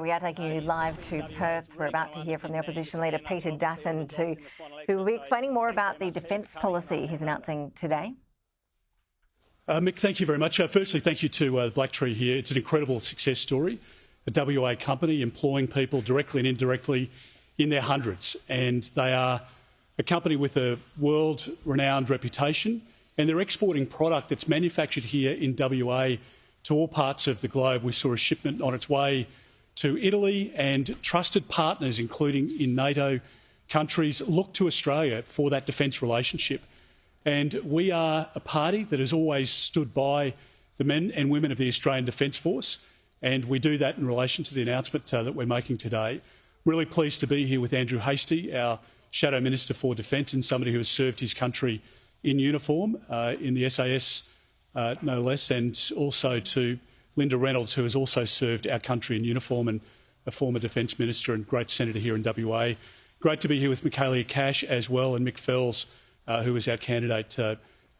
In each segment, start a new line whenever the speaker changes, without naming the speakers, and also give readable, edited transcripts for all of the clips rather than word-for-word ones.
We are taking you live to Perth. We're about to hear from the opposition leader Peter Dutton, who will be explaining more about the defence policy he's announcing today.
Mick, thank you very much. Firstly, thank you to Blacktree here. It's an incredible success story. A WA company employing people directly and indirectly in their hundreds. And they are a company with a world-renowned reputation, and they're exporting product that's manufactured here in WA to all parts of the globe. We saw a shipment on its way to Italy, and trusted partners, including in NATO countries, look to Australia for that defence relationship. And we are a party that has always stood by the men and women of the Australian Defence Force, and we do that in relation to the announcement that we're making today. Really pleased to be here with Andrew Hastie, our Shadow Minister for Defence, and somebody who has served his country in uniform in the SAS, no less, and also to Linda Reynolds, who has also served our country in uniform and a former Defence Minister and great Senator here in WA. Great to be here with Michaelia Cash as well, and Mick Fells, who is our candidate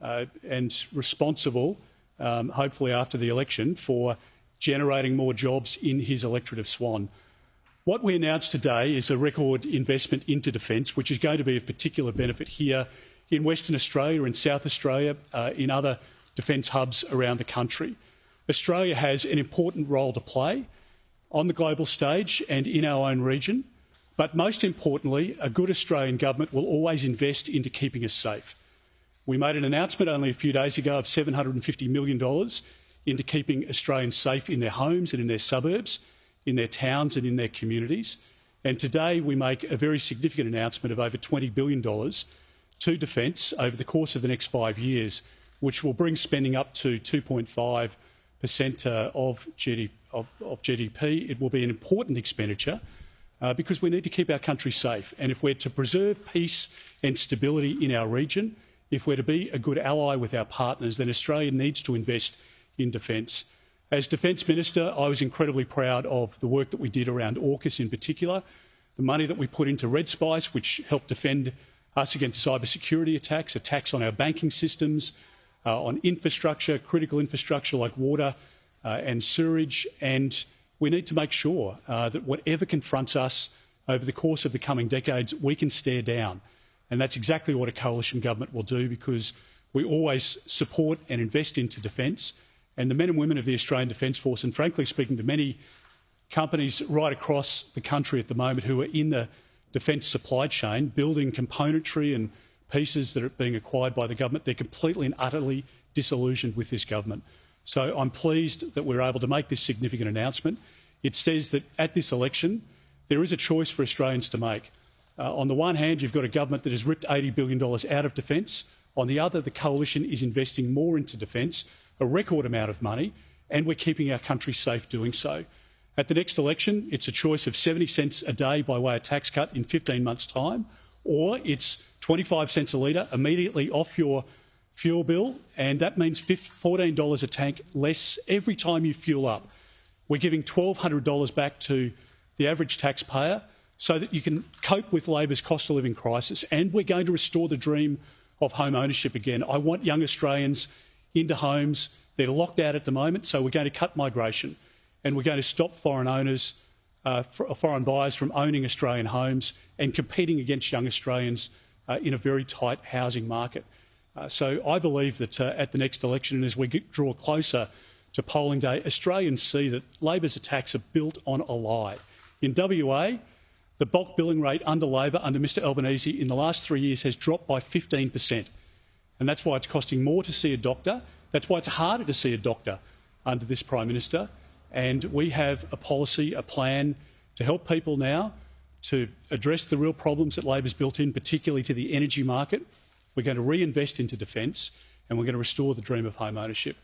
and responsible, hopefully after the election, for generating more jobs in his electorate of Swan. What we announced today is a record investment into defence, which is going to be of particular benefit here in Western Australia, in South Australia, in other defence hubs around the country. Australia has an important role to play on the global stage and in our own region, but most importantly, a good Australian government will always invest into keeping us safe. We made an announcement only a few days ago of $750 million into keeping Australians safe in their homes and in their suburbs, in their towns and in their communities. And today we make a very significant announcement of over $20 billion to defence over the course of the next 5 years, which will bring spending up to 2.5% of GDP. It will be an important expenditure because we need to keep our country safe. And if we're to preserve peace and stability in our region, if we're to be a good ally with our partners, then Australia needs to invest in defence. As Defence Minister, I was incredibly proud of the work that we did around AUKUS in particular, the money that we put into Red Spice, which helped defend us against cybersecurity attacks on our banking systems, on infrastructure, critical infrastructure like water and sewerage. And we need to make sure that whatever confronts us over the course of the coming decades, we can stare down. And that's exactly what a coalition government will do, because we always support and invest into defence. And the men and women of the Australian Defence Force, and frankly speaking to many companies right across the country at the moment who are in the defence supply chain, building componentry and pieces that are being acquired by the government, they're completely and utterly disillusioned with this government. So I'm pleased that we're able to make this significant announcement. It says that at this election, there is a choice for Australians to make. On the one hand, you've got a government that has ripped $80 billion out of defence. On the other, the coalition is investing more into defence, a record amount of money, and we're keeping our country safe doing so. At the next election, it's a choice of 70 cents a day by way of tax cut in 15 months' time, or it's 25 cents a litre immediately off your fuel bill, and that means $14 a tank less every time you fuel up. We're giving $1,200 back to the average taxpayer so that you can cope with Labor's cost of living crisis, and we're going to restore the dream of home ownership again. I want young Australians into homes. They're locked out at the moment, so we're going to cut migration, and we're going to stop foreign owners, foreign buyers from owning Australian homes and competing against young Australians in a very tight housing market. So I believe that at the next election, and as we draw closer to polling day, Australians see that Labor's attacks are built on a lie. In WA, the bulk billing rate under Labor, under Mr Albanese, in the last 3 years has dropped by 15%. And that's why it's costing more to see a doctor. That's why it's harder to see a doctor under this Prime Minister. And we have a policy, a plan to help people now to address the real problems that Labor's built in, particularly to the energy market. We're going to reinvest into defence, and we're going to restore the dream of home ownership.